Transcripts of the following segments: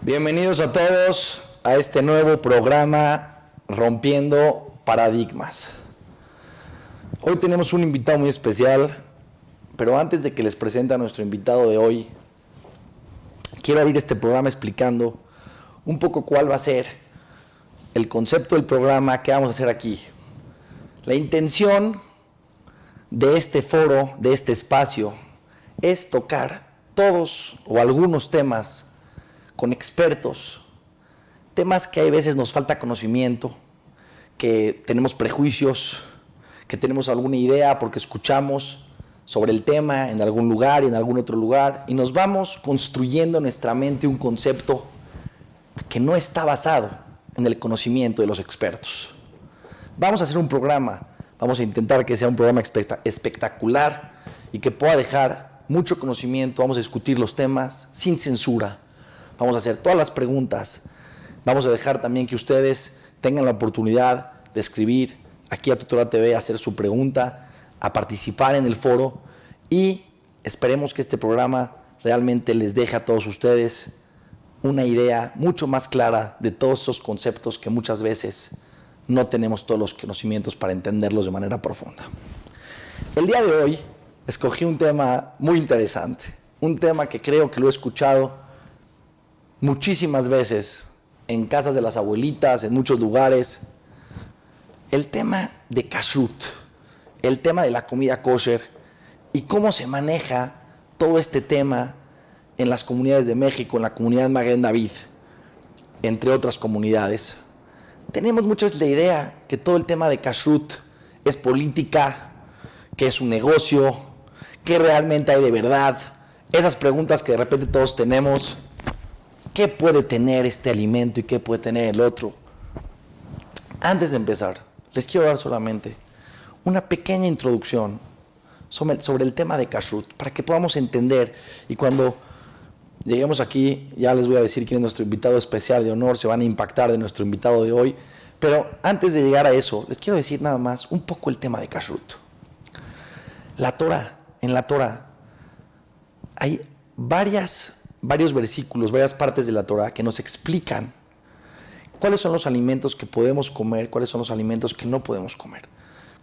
Bienvenidos a todos a este nuevo programa Rompiendo Paradigmas. Hoy tenemos un invitado muy especial, pero antes de que les presente a nuestro invitado de hoy, quiero abrir este programa explicando un poco cuál va a ser el concepto del programa que vamos a hacer aquí. La intención de este foro, de este espacio, es tocar todos o algunos temas con expertos, temas que a veces nos falta conocimiento, que tenemos prejuicios, que tenemos alguna idea porque escuchamos sobre el tema en algún lugar y en algún otro lugar, y nos vamos construyendo en nuestra mente un concepto que no está basado en el conocimiento de los expertos. Vamos a hacer un programa, vamos a intentar que sea un programa espectacular y que pueda dejar mucho conocimiento. Vamos a discutir los temas sin censura, vamos a hacer todas las preguntas, vamos a dejar también que ustedes tengan la oportunidad de escribir aquí a Tutora TV, a hacer su pregunta, a participar en el foro, y esperemos que este programa realmente les deje a todos ustedes una idea mucho más clara de todos esos conceptos que muchas veces no tenemos todos los conocimientos para entenderlos de manera profunda. El día de hoy escogí un tema muy interesante, un tema que creo que lo he escuchado muchísimas veces en casas de las abuelitas, en muchos lugares. El tema de kashrut, el tema de la comida kosher y cómo se maneja todo este tema en las comunidades de México, en la comunidad Maguen David, entre otras comunidades. Tenemos muchas veces la idea que todo el tema de kashrut es política, que es un negocio, que realmente hay de verdad. Esas preguntas que de repente todos tenemos: ¿qué puede tener este alimento y qué puede tener el otro? Antes de empezar, les quiero dar solamente una pequeña introducción sobre el tema de kashrut, para que podamos entender, y cuando lleguemos aquí ya les voy a decir quién es nuestro invitado especial de honor, se van a impactar de nuestro invitado de hoy. Pero antes de llegar a eso, les quiero decir nada más un poco el tema de kashrut. En la Torah hay varios versículos, varias partes de la Torah que nos explican cuáles son los alimentos que podemos comer, cuáles son los alimentos que no podemos comer.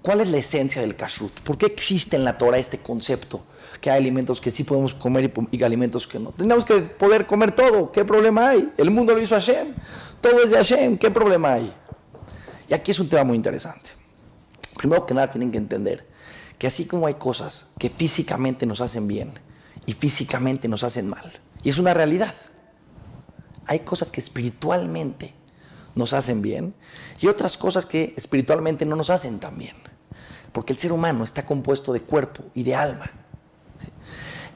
¿Cuál es la esencia del kashrut? ¿Por qué existe en la Torah este concepto que hay alimentos que sí podemos comer y alimentos que no? Tenemos que poder comer todo. ¿Qué problema hay? El mundo lo hizo Hashem. Todo es de Hashem. ¿Qué problema hay? Y aquí es un tema muy interesante. Primero que nada tienen que entender que así como hay cosas que físicamente nos hacen bien y físicamente nos hacen mal, y es una realidad, hay cosas que espiritualmente nos hacen bien y otras cosas que espiritualmente no nos hacen tan bien, porque el ser humano está compuesto de cuerpo y de alma.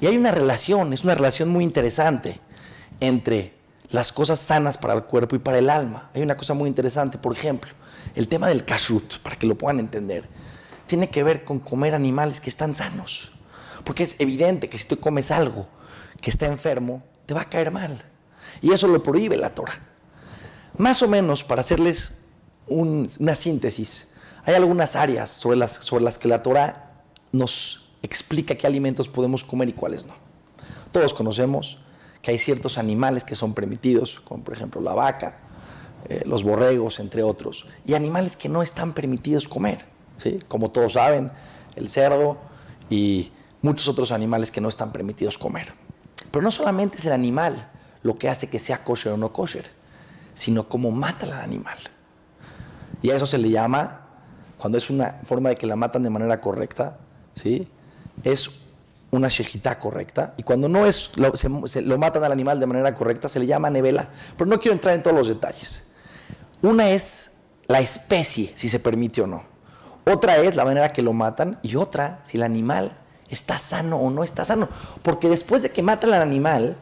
Y hay una relación, es una relación muy interesante entre las cosas sanas para el cuerpo y para el alma. Hay una cosa muy interesante, por ejemplo, el tema del kashrut, para que lo puedan entender, tiene que ver con comer animales que están sanos, porque es evidente que si tú comes algo que está enfermo, te va a caer mal, y eso lo prohíbe la Torah. Más o menos, para hacerles una síntesis, hay algunas áreas sobre las que la Torah nos explica qué alimentos podemos comer y cuáles no. Todos conocemos que hay ciertos animales que son permitidos, como por ejemplo la vaca, los borregos, entre otros, y animales que no están permitidos comer, ¿sí? Como todos saben, el cerdo y muchos otros animales que no están permitidos comer. Pero no solamente es el animal lo que hace que sea kosher o no kosher, sino cómo mata al animal. Y a eso se le llama, cuando es una forma de que la matan de manera correcta, ¿sí? Es una shejitá correcta, y cuando no es, lo matan al animal de manera correcta, se le llama nevela. Pero no quiero entrar en todos los detalles. Una es la especie, si se permite o no. Otra es la manera que lo matan, y otra, si el animal está sano o no está sano. Porque después de que matan al animal,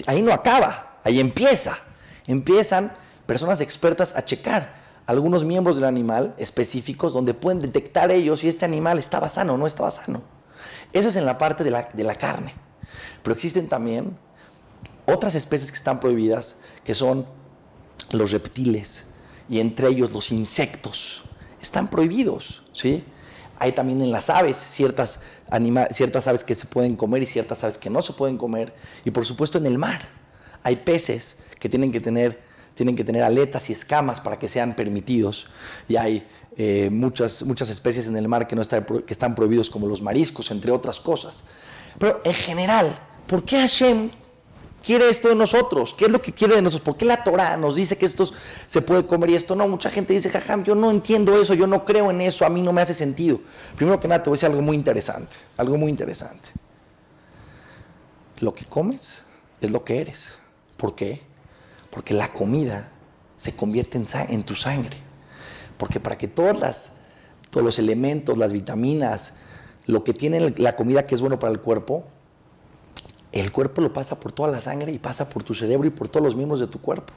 ahí no acaba, ahí empiezan personas expertas a checar algunos miembros del animal específicos, donde pueden detectar ellos si este animal estaba sano o no estaba sano. Eso es en la parte de la carne. Pero existen también otras especies que están prohibidas, que son los reptiles, y entre ellos los insectos. Están prohibidos, ¿sí? Hay también en las aves ciertas aves que se pueden comer y ciertas aves que no se pueden comer. Y por supuesto en el mar Hay peces que tienen que tener aletas y escamas para que sean permitidos. Y hay muchas especies en el mar que están prohibidos, como los mariscos, entre otras cosas. Pero en general, ¿por qué Hashem quiere esto de nosotros? ¿Qué es lo que quiere de nosotros? ¿Por qué la Torah nos dice que esto se puede comer y esto no? Mucha gente dice, jajam, yo no entiendo eso, yo no creo en eso, a mí no me hace sentido. Primero que nada te voy a decir algo muy interesante, Lo que comes es lo que eres. ¿Por qué? Porque la comida se convierte en tu sangre. Porque para que todos los elementos, las vitaminas, lo que tiene la comida que es bueno para el cuerpo lo pasa por toda la sangre y pasa por tu cerebro y por todos los miembros de tu cuerpo.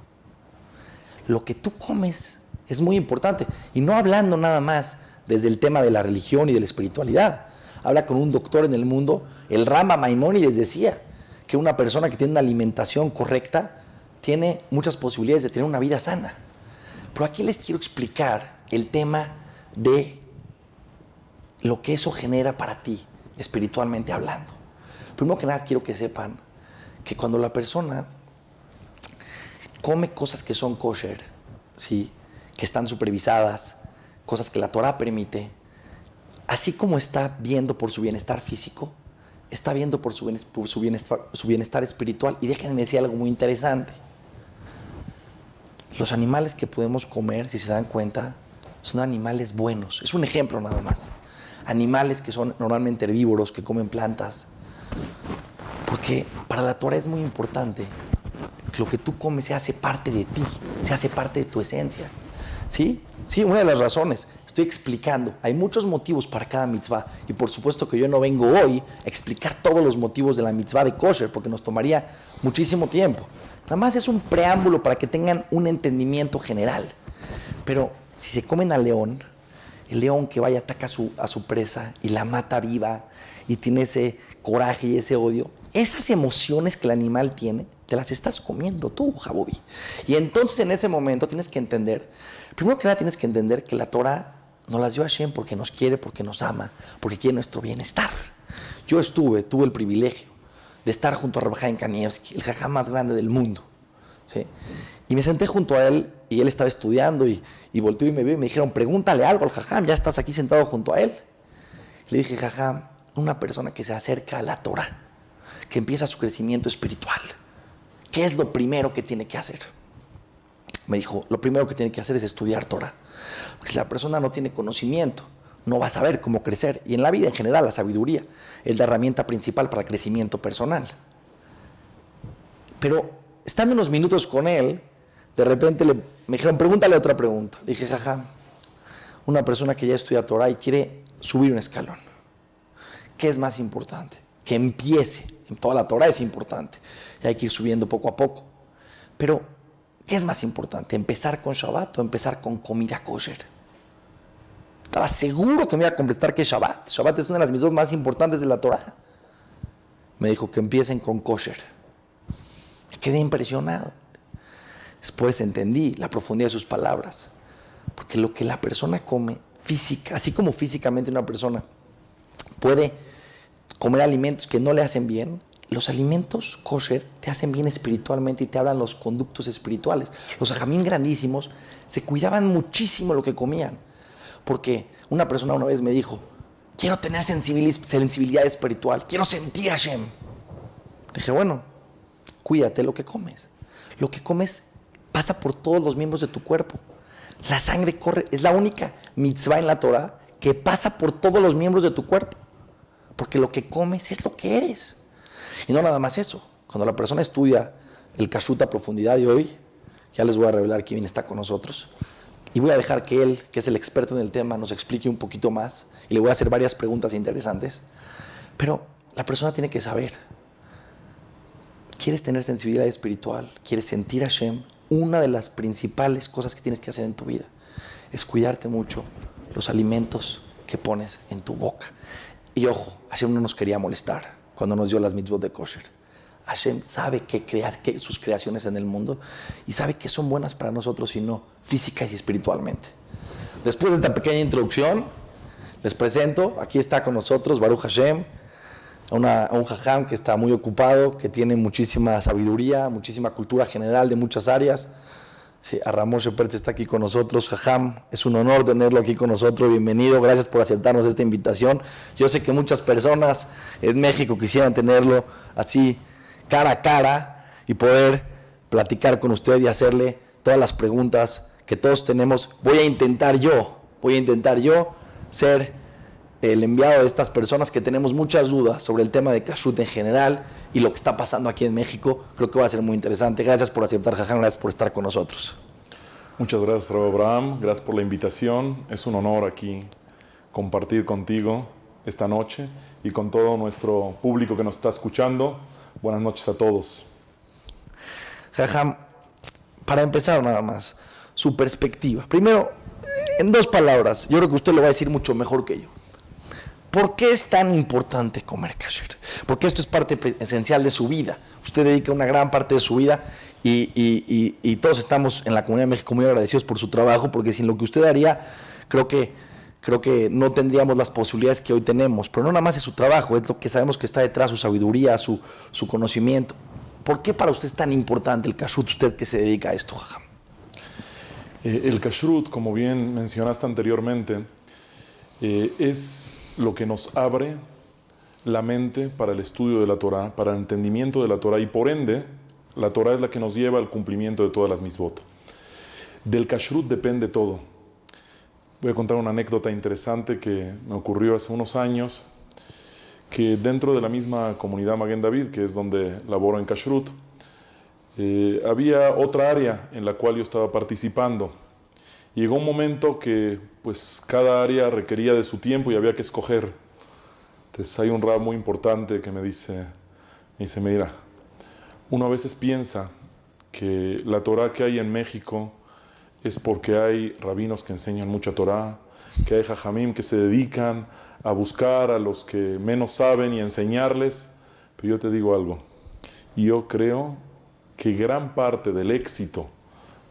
Lo que tú comes es muy importante. Y no hablando nada más desde el tema de la religión y de la espiritualidad. Habla con un doctor en el mundo, el Rama Maimónides decía que una persona que tiene una alimentación correcta tiene muchas posibilidades de tener una vida sana. Pero aquí les quiero explicar el tema de lo que eso genera para ti, espiritualmente hablando. Primero que nada quiero que sepan que cuando la persona come cosas que son kosher, ¿sí?, que están supervisadas, cosas que la Torah permite, así como está viendo por su bienestar físico, está viendo por su bienestar espiritual. Y déjenme decir algo muy interesante. Los animales que podemos comer, si se dan cuenta, son animales buenos. Es un ejemplo nada más. Animales que son normalmente herbívoros, que comen plantas. Porque para la Torah es muy importante que lo que tú comes se hace parte de ti, se hace parte de tu esencia. ¿Sí? Sí, una de las razones. Estoy explicando. Hay muchos motivos para cada mitzvah. Y por supuesto que yo no vengo hoy a explicar todos los motivos de la mitzvah de kosher, porque nos tomaría muchísimo tiempo. Nada más es un preámbulo para que tengan un entendimiento general. Pero si se comen al león, el león que vaya ataca a su presa y la mata viva y tiene ese coraje y ese odio, esas emociones que el animal tiene, te las estás comiendo tú, Jabobi. Y entonces en ese momento tienes que entender, primero que nada tienes que entender que la Torah nos las dio Hashem porque nos quiere, porque nos ama, porque quiere nuestro bienestar. Yo tuve el privilegio de estar junto a Reb Chaim Kanievsky, el jajam más grande del mundo, ¿sí? Y me senté junto a él y él estaba estudiando y volteó y me vio y me dijeron, pregúntale algo al jajam, ya estás aquí sentado junto a él. Le dije, jajam, una persona que se acerca a la Torah, que empieza su crecimiento espiritual, ¿qué es lo primero que tiene que hacer? Me dijo, lo primero que tiene que hacer es estudiar Torah. Porque si la persona no tiene conocimiento, no va a saber cómo crecer. Y en la vida en general, la sabiduría es la herramienta principal para el crecimiento personal. Pero estando unos minutos con él, de repente me dijeron, pregúntale otra pregunta. Le dije, jaja, una persona que ya estudia Torah y quiere subir un escalón, ¿qué es más importante? Que empiece. En toda la Torah es importante. Y hay que ir subiendo poco a poco. Pero, ¿qué es más importante? ¿Empezar con Shabbat o empezar con comida kosher? Estaba seguro que me iba a contestar que Shabbat. Shabbat es una de las mitzvot más importantes de la Torah. Me dijo que empiecen con kosher. Me quedé impresionado. Después entendí la profundidad de sus palabras. Porque lo que la persona come, así como físicamente una persona puede comer alimentos que no le hacen bien, los alimentos kosher te hacen bien espiritualmente y te hablan los conductos espirituales. Los ajamín grandísimos se cuidaban muchísimo lo que comían. Porque una persona una vez me dijo, quiero tener sensibilidad espiritual, quiero sentir a Hashem. Le dije, bueno, cuídate lo que comes. Lo que comes pasa por todos los miembros de tu cuerpo. La sangre corre, es la única mitzvah en la Torah que pasa por todos los miembros de tu cuerpo. Porque lo que comes es lo que eres. Y no nada más eso. Cuando la persona estudia el Kashrut a profundidad, y hoy ya les voy a revelar quién está con nosotros, y voy a dejar que él, que es el experto en el tema, nos explique un poquito más, y le voy a hacer varias preguntas interesantes. Pero la persona tiene que saber, ¿quieres tener sensibilidad espiritual? ¿Quieres sentir a Hashem? Una de las principales cosas que tienes que hacer en tu vida es cuidarte mucho los alimentos que pones en tu boca. Y ojo, Hashem no nos quería molestar cuando nos dio las mitzvot de kosher. Hashem sabe que sus creaciones en el mundo y sabe que son buenas para nosotros y no física y espiritualmente. Después de esta pequeña introducción, les presento, aquí está con nosotros Baruch Hashem, a un jajam que está muy ocupado, que tiene muchísima sabiduría, muchísima cultura general de muchas áreas. Sí, a Ramón Shepert está aquí con nosotros. Jajam, es un honor tenerlo aquí con nosotros. Bienvenido, gracias por aceptarnos esta invitación. Yo sé que muchas personas en México quisieran tenerlo así cara a cara y poder platicar con usted y hacerle todas las preguntas que todos tenemos. Voy a intentar yo ser el enviado de estas personas que tenemos muchas dudas sobre el tema de kashrut en general y lo que está pasando aquí en México. Creo que va a ser muy interesante. Gracias por aceptar, Jajam, gracias por estar con nosotros. Muchas gracias, Rabbi Abraham, gracias por la invitación. Es un honor aquí compartir contigo esta noche y con todo nuestro público que nos está escuchando. Buenas noches a todos. Jajam, para empezar nada más, su perspectiva. Primero, en 2 palabras, yo creo que usted lo va a decir mucho mejor que yo. ¿Por qué es tan importante comer kasher? Porque esto es parte esencial de su vida. Usted dedica una gran parte de su vida y todos estamos en la Comunidad de México muy agradecidos por su trabajo, porque sin lo que usted haría, creo que no tendríamos las posibilidades que hoy tenemos. Pero no nada más es su trabajo, es lo que sabemos que está detrás, su sabiduría, su conocimiento. ¿Por qué para usted es tan importante el kashrut, usted que se dedica a esto, Jajam? El kashrut, como bien mencionaste anteriormente, es lo que nos abre la mente para el estudio de la Torah, para el entendimiento de la Torah, y por ende, la Torah es la que nos lleva al cumplimiento de todas las misbot. Del kashrut depende todo. Voy a contar una anécdota interesante que me ocurrió hace unos años, que dentro de la misma comunidad Maguen David, que es donde laboro en kashrut, había otra área en la cual yo estaba participando. Llegó un momento que pues cada área requería de su tiempo y había que escoger. Entonces hay un rab muy importante que me dice, mira, uno a veces piensa que la Torah que hay en México es porque hay rabinos que enseñan mucha Torah, que hay jajamim que se dedican a buscar a los que menos saben y enseñarles. Pero yo te digo algo, yo creo que gran parte del éxito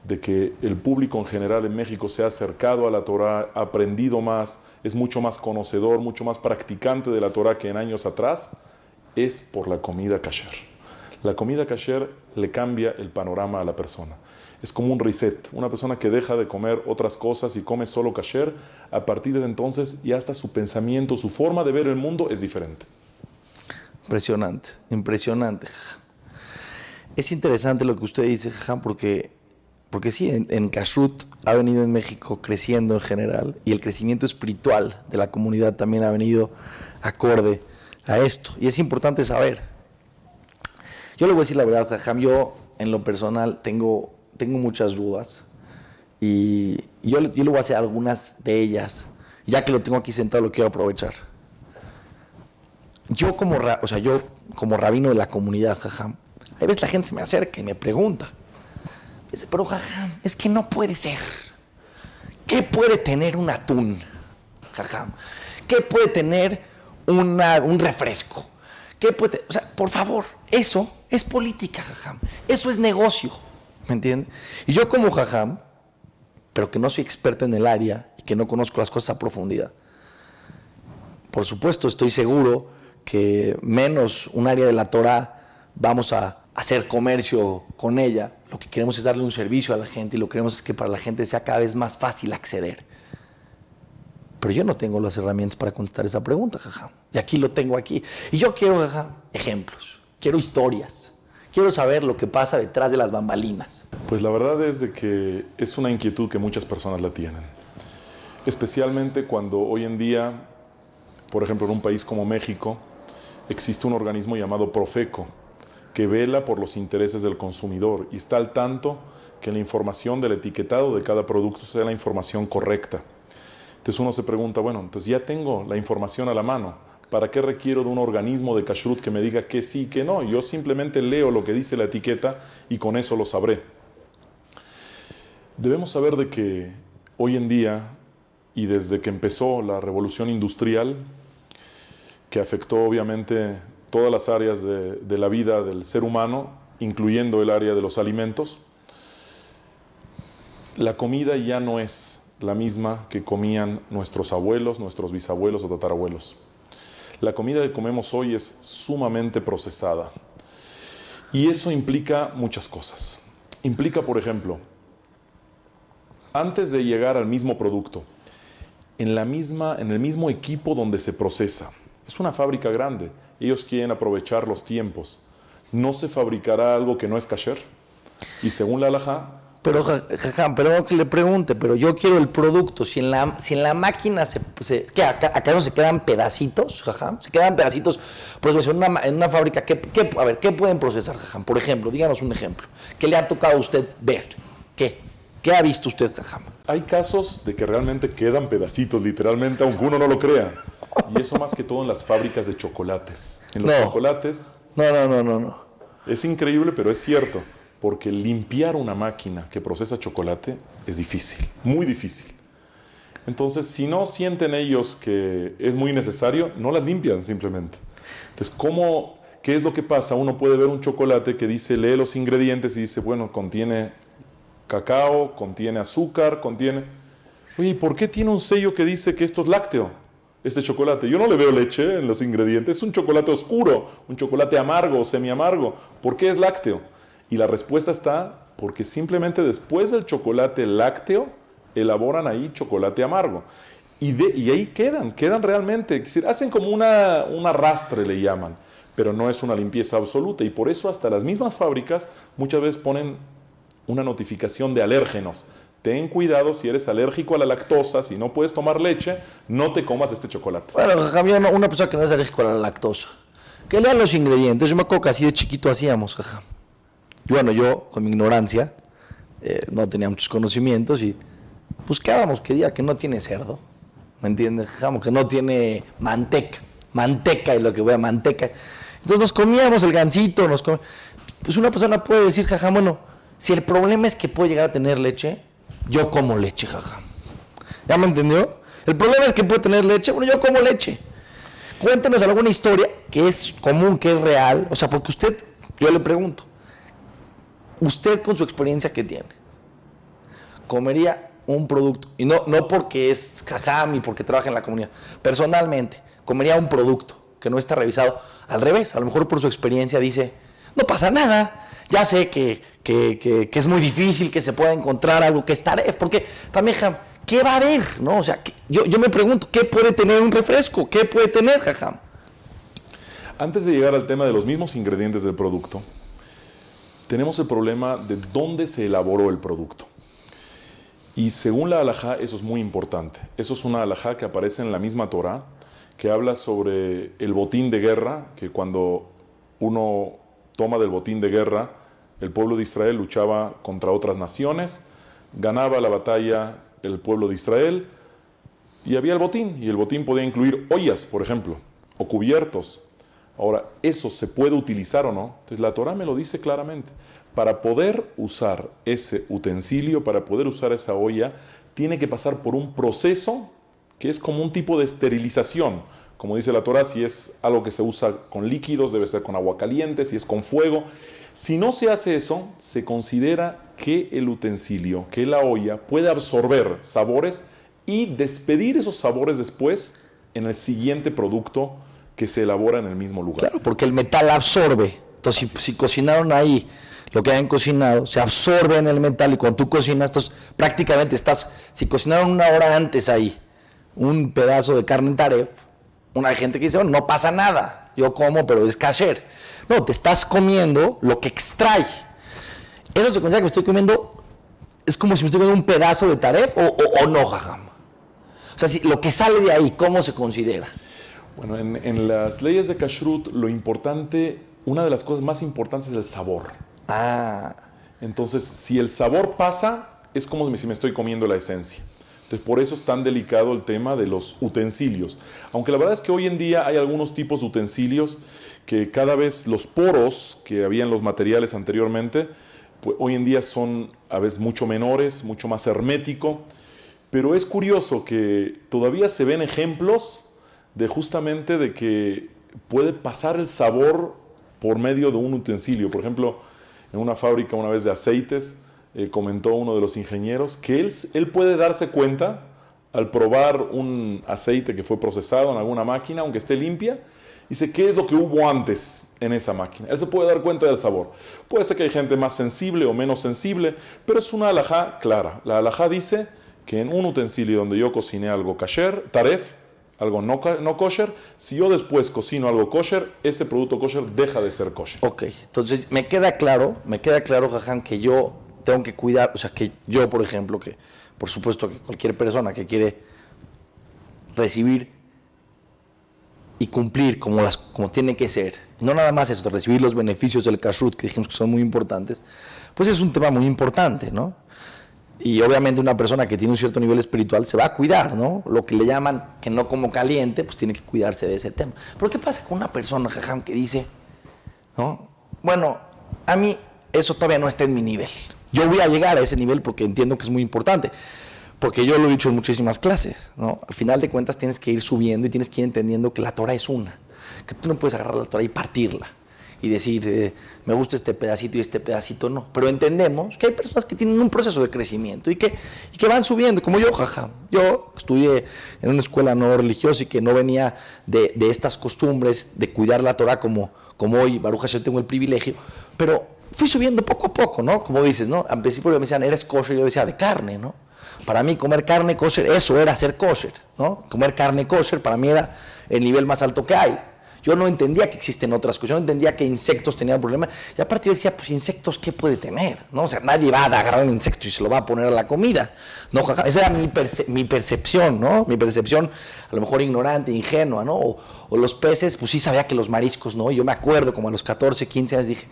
de que el público en general en México se ha acercado a la Torah, ha aprendido más, es mucho más conocedor, mucho más practicante de la Torah que en años atrás, es por la comida kasher. La comida kasher le cambia el panorama a la persona. Es como un reset. Una persona que deja de comer otras cosas y come solo kasher, a partir de entonces ya hasta su pensamiento, su forma de ver el mundo es diferente. Impresionante, impresionante. Es interesante lo que usted dice, Jajam, porque sí, en kashrut ha venido en México creciendo en general y el crecimiento espiritual de la comunidad también ha venido acorde a esto. Y es importante saber. Yo le voy a decir la verdad, Jajam, yo en lo personal tengo muchas dudas y yo le voy a hacer algunas de ellas. Ya que lo tengo aquí sentado, lo quiero aprovechar. Yo como rabino de la comunidad, Jajam, a veces la gente se me acerca y me pregunta, dice, pero Jajam, es que no puede ser. ¿Qué puede tener un atún, Jajam? ¿Qué puede tener un refresco? O sea, por favor, eso es política, Jajam. Eso es negocio, ¿me entiende? Y yo como Jajam, pero que no soy experto en el área y que no conozco las cosas a profundidad, por supuesto estoy seguro que menos un área de la Torah vamos a hacer comercio con ella. Lo que queremos es darle un servicio a la gente y lo que queremos es que para la gente sea cada vez más fácil acceder. Pero yo no tengo las herramientas para contestar esa pregunta, Jajam. Y aquí lo tengo aquí. Y yo quiero, Jajam, ejemplos, quiero historias, quiero saber lo que pasa detrás de las bambalinas. Pues la verdad es de que es una inquietud que muchas personas la tienen. Especialmente cuando hoy en día, por ejemplo, en un país como México, existe un organismo llamado Profeco, que vela por los intereses del consumidor y está al tanto que la información del etiquetado de cada producto sea la información correcta. Entonces uno se pregunta, bueno, entonces ya tengo la información a la mano, ¿para qué requiero de un organismo de kashrut que me diga que sí, que no? Yo simplemente leo lo que dice la etiqueta y con eso lo sabré. Debemos saber de que hoy en día, y desde que empezó la revolución industrial, que afectó obviamente todas las áreas de la vida del ser humano, incluyendo el área de los alimentos, la comida ya no es la misma que comían nuestros abuelos, nuestros bisabuelos o tatarabuelos. La comida que comemos hoy es sumamente procesada. Y eso implica muchas cosas. Implica, por ejemplo, antes de llegar al mismo producto, en el mismo equipo donde se procesa. Es una fábrica grande. Ellos quieren aprovechar los tiempos. ¿No se fabricará algo que no es kasher? Y según la halajá... Pero, Jajam, perdón que le pregunte, pero yo quiero el producto. Si en la máquina ¿qué, acaso se quedan pedacitos, Jajam? ¿Se quedan pedacitos? Por ejemplo, en una fábrica, a ver, ¿qué pueden procesar, Jajam? Por ejemplo, díganos un ejemplo. ¿Qué le ha tocado a usted ver? ¿Qué ha visto usted, Jajam? Hay casos de que realmente quedan pedacitos, literalmente, aunque uno no lo crea. Y eso más que todo en las fábricas de chocolates. En los chocolates... No. Es increíble, pero es cierto. Porque limpiar una máquina que procesa chocolate es difícil, muy difícil. Entonces, si no sienten ellos que es muy necesario, no las limpian simplemente. Entonces, ¿qué es lo que pasa? Uno puede ver un chocolate que lee los ingredientes y dice, bueno, contiene cacao, contiene azúcar, contiene... Oye, ¿y por qué tiene un sello que dice que esto es lácteo, este chocolate? Yo no le veo leche en los ingredientes, es un chocolate oscuro, un chocolate amargo o semiamargo. ¿Por qué es lácteo? Y la respuesta está porque simplemente después del chocolate lácteo elaboran ahí chocolate amargo. Y ahí quedan realmente. Es decir, hacen como un arrastre, le llaman, pero no es una limpieza absoluta. Y por eso hasta las mismas fábricas muchas veces ponen una notificación de alérgenos. Ten cuidado si eres alérgico a la lactosa, si no puedes tomar leche, no te comas este chocolate. Bueno, Jajam, una persona que no es alérgica a la lactosa, que lean los ingredientes. Yo me acuerdo que así de chiquito hacíamos, Jajam. Bueno, yo, con mi ignorancia, no tenía muchos conocimientos y buscábamos que diga que no tiene cerdo, ¿me entiendes? Que no tiene manteca es lo que voy a manteca. Entonces nos comíamos el gansito, pues una persona puede decir, Jajam, bueno, si el problema es que puedo llegar a tener leche, yo como leche, Jajam. ¿Ya me entendió? El problema es que puede tener leche, bueno, yo como leche. Cuéntenos alguna historia que es común, que es real, o sea, porque usted, yo le pregunto, usted con su experiencia que tiene, comería un producto, y no porque es jajam y porque trabaja en la comunidad, personalmente, comería un producto que no está revisado, al revés, a lo mejor por su experiencia dice, no pasa nada, ya sé que es muy difícil que se pueda encontrar algo que es taref, porque también, jajam, ¿qué va a haber? ¿No? O sea, yo me pregunto, ¿qué puede tener un refresco? ¿Qué puede tener, jajam? Antes de llegar al tema de los mismos ingredientes del producto, tenemos el problema de dónde se elaboró el producto. Y según la halajá, eso es muy importante. Eso es una halajá que aparece en la misma Torá, que habla sobre el botín de guerra, que cuando uno toma del botín de guerra, el pueblo de Israel luchaba contra otras naciones, ganaba la batalla el pueblo de Israel, y había el botín, y el botín podía incluir ollas, por ejemplo, o cubiertos. Ahora, ¿eso se puede utilizar o no? Entonces la Torá me lo dice claramente. Para poder usar ese utensilio, para poder usar esa olla, tiene que pasar por un proceso que es como un tipo de esterilización. Como dice la Torá, si es algo que se usa con líquidos, debe ser con agua caliente, si es con fuego. Si no se hace eso, se considera que el utensilio, que la olla, puede absorber sabores y despedir esos sabores después en el siguiente producto que se elabora en el mismo lugar. Claro, porque el metal absorbe. Entonces, si cocinaron ahí lo que hayan cocinado, se absorbe en el metal y cuando tú cocinas, entonces prácticamente si cocinaron una hora antes ahí un pedazo de carne taref, una gente que dice, bueno, no pasa nada, yo como, pero es kasher. No, te estás comiendo lo que extrae. Eso se considera que me estoy comiendo, es como si me estoy comiendo un pedazo de taref o no, jajam. O sea, lo que sale de ahí, ¿cómo se considera? Bueno, en las leyes de kashrut, lo importante, una de las cosas más importantes es el sabor. Entonces, si el sabor pasa, es como si me estoy comiendo la esencia. Entonces, por eso es tan delicado el tema de los utensilios. Aunque la verdad es que hoy en día hay algunos tipos de utensilios que cada vez los poros que había en los materiales anteriormente, pues hoy en día son a veces mucho menores, mucho más hermético. Pero es curioso que todavía se ven ejemplos de justamente de que puede pasar el sabor por medio de un utensilio. Por ejemplo, en una fábrica una vez de aceites, comentó uno de los ingenieros que él puede darse cuenta al probar un aceite que fue procesado en alguna máquina, aunque esté limpia, dice qué es lo que hubo antes en esa máquina. Él se puede dar cuenta del sabor. Puede ser que hay gente más sensible o menos sensible, pero es una halajá clara. La halajá dice que en un utensilio donde yo cociné algo kasher, taref, algo no kosher, si yo después cocino algo kosher, ese producto kosher deja de ser kosher. Ok, entonces me queda claro, Jajam, que yo tengo que cuidar, o sea, que yo, por ejemplo, que por supuesto que cualquier persona que quiere recibir y cumplir como tiene que ser, no nada más eso, de recibir los beneficios del kashrut, que dijimos que son muy importantes, pues es un tema muy importante, ¿no? Y obviamente una persona que tiene un cierto nivel espiritual se va a cuidar, ¿no? Lo que le llaman que no como caliente, pues tiene que cuidarse de ese tema. Pero ¿qué pasa con una persona, Jajam, que dice, ¿no? Bueno, a mí eso todavía no está en mi nivel. Yo voy a llegar a ese nivel porque entiendo que es muy importante. Porque yo lo he dicho en muchísimas clases, ¿no? Al final de cuentas tienes que ir subiendo y tienes que ir entendiendo que la Torah es una. Que tú no puedes agarrar la Torah y partirla. Y decir, me gusta este pedacito y este pedacito no. Pero entendemos que hay personas que tienen un proceso de crecimiento y que van subiendo, como yo, Jajam. Yo estudié en una escuela no religiosa y que no venía de estas costumbres de cuidar la Torah como hoy, Baruch Hashem, tengo el privilegio. Pero fui subiendo poco a poco, ¿no? Como dices, ¿no? Al principio me decían, eres kosher, yo decía, de carne, ¿no? Para mí comer carne kosher, eso era ser kosher, ¿no? Comer carne kosher para mí era el nivel más alto que hay. Yo no entendía que existen otras cosas, yo no entendía que insectos tenían problemas. Y aparte yo decía, pues insectos, ¿qué puede tener? ¿No? O sea, nadie va a agarrar un insecto y se lo va a poner a la comida. No, esa era mi percepción, ¿no? Mi percepción, a lo mejor ignorante, ingenua, ¿no? O los peces, pues sí sabía que los mariscos, ¿no? Y yo me acuerdo como a los 14, 15 años dije,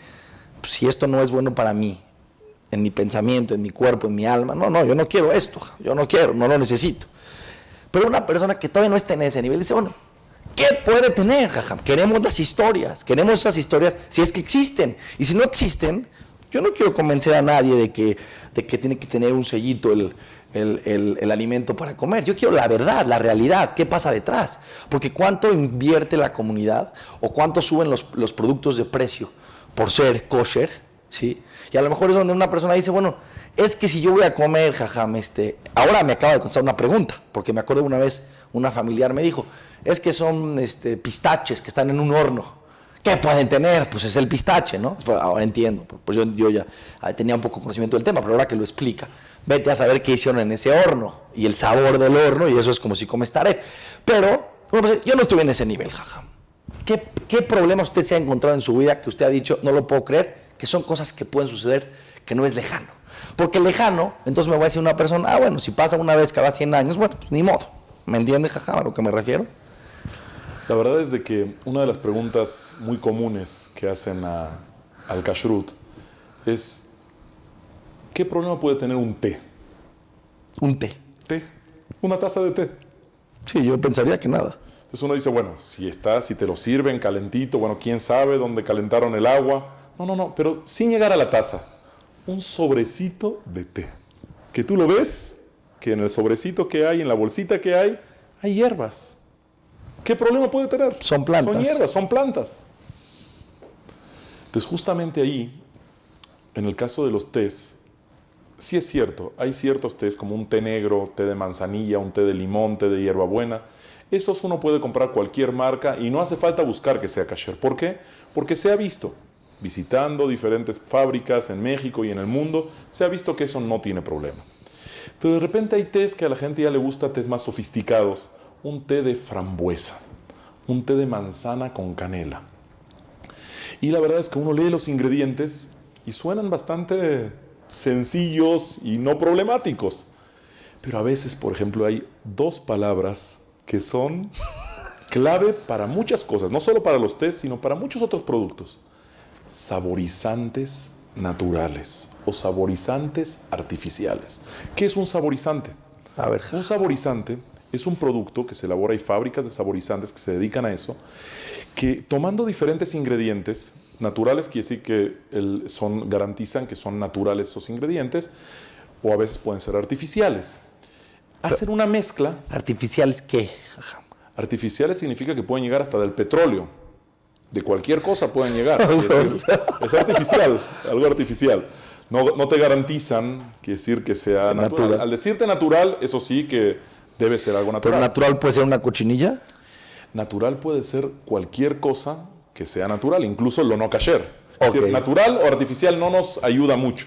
pues si esto no es bueno para mí, en mi pensamiento, en mi cuerpo, en mi alma, no, yo no quiero esto, yo no quiero, no lo necesito. Pero una persona que todavía no está en ese nivel dice, bueno, ¿qué puede tener, Jajam? Queremos las historias, queremos esas historias si es que existen. Y si no existen, yo no quiero convencer a nadie de que tiene que tener un sellito el alimento para comer. Yo quiero la verdad, la realidad, qué pasa detrás. Porque cuánto invierte la comunidad o cuánto suben los productos de precio por ser kosher, ¿sí? Y a lo mejor es donde una persona dice, bueno, es que si yo voy a comer, Jajam, ahora me acaba de contestar una pregunta, porque me acuerdo una vez una familiar me dijo, es que son pistaches que están en un horno. ¿Qué pueden tener? Pues es el pistache, ¿no? Ahora entiendo, pues yo ya tenía un poco conocimiento del tema, pero ahora que lo explica, vete a saber qué hicieron en ese horno y el sabor del horno, y eso es como si comes taref. Pero bueno, pues, yo no estuve en ese nivel, Jajam. ¿Qué problema usted se ha encontrado en su vida que usted ha dicho, no lo puedo creer, que son cosas que pueden suceder, que no es lejano? Porque lejano, entonces me voy a decir una persona, bueno, si pasa una vez cada 100 años, bueno, pues ni modo. ¿Me entiende, Jajam, a lo que me refiero? La verdad es de que una de las preguntas muy comunes que hacen al kashrut es ¿qué problema puede tener un té? Un té. Té, una taza de té. Sí, yo pensaría que nada. Entonces uno dice, bueno, si te lo sirven calentito, bueno, quién sabe dónde calentaron el agua. No, pero sin llegar a la taza, un sobrecito de té. Que tú lo ves, que en el sobrecito que hay, en la bolsita que hay hierbas. ¿Qué problema puede tener? Son plantas. Son hierbas, son plantas. Entonces justamente ahí, en el caso de los tés, sí es cierto, hay ciertos tés como un té negro, té de manzanilla, un té de limón, té de hierbabuena. Esos uno puede comprar cualquier marca y no hace falta buscar que sea kasher. ¿Por qué? Porque se ha visto, visitando diferentes fábricas en México y en el mundo, se ha visto que eso no tiene problema. Pero de repente hay tés que a la gente ya le gusta, tés más sofisticados. Un té de frambuesa, un té de manzana con canela. Y la verdad es que uno lee los ingredientes y suenan bastante sencillos y no problemáticos. Pero a veces, por ejemplo, hay dos palabras que son clave para muchas cosas, no solo para los tés, sino para muchos otros productos. Saborizantes naturales o saborizantes artificiales. ¿Qué es un saborizante? A ver. Un saborizante es un producto que se elabora, hay fábricas de saborizantes que se dedican a eso, que tomando diferentes ingredientes naturales, quiere decir que garantizan que son naturales esos ingredientes, o a veces pueden ser artificiales. Hacen una mezcla. ¿Artificiales qué? Artificiales significa que pueden llegar hasta del petróleo. De cualquier cosa pueden llegar. Es artificial, algo artificial. No te garantizan, quiere decir que sea natural. Al decirte natural, eso sí que Debe ser algo ¿Pero natural. natural puede ser una cochinilla? Natural puede ser cualquier cosa que sea natural, incluso lo no kasher. Ok. Es decir, natural o artificial no nos ayuda mucho.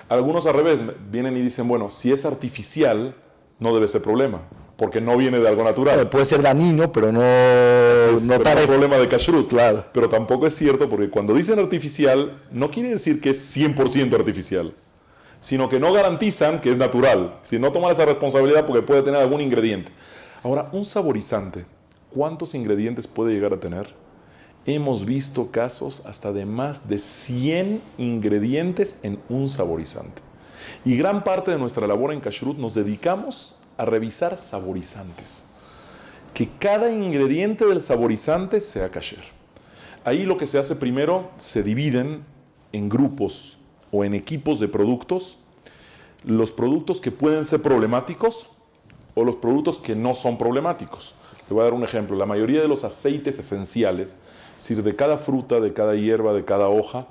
Algunos al revés vienen y dicen, bueno, si es artificial, no debe ser problema, porque no viene de algo natural. Puede ser dañino, pero no, Es no pero taref. problema de kashrut. Claro. Pero tampoco es cierto, porque cuando dicen artificial, no quiere decir que es 100% artificial, sino que no garantizan que es natural. Si no toman esa responsabilidad porque puede tener algún ingrediente. Ahora, un saborizante, ¿cuántos ingredientes puede llegar a tener? Hemos visto casos hasta de más de 100 ingredientes en un saborizante. Y gran parte de nuestra labor en Kashrut nos dedicamos a revisar saborizantes. Que cada ingrediente del saborizante sea kasher. Ahí lo que se hace primero, se dividen en grupos o en equipos de productos, los productos que pueden ser problemáticos o los productos que no son problemáticos. Le voy a dar un ejemplo. La mayoría de los aceites esenciales, es decir, de cada fruta, de cada hierba, de cada hoja,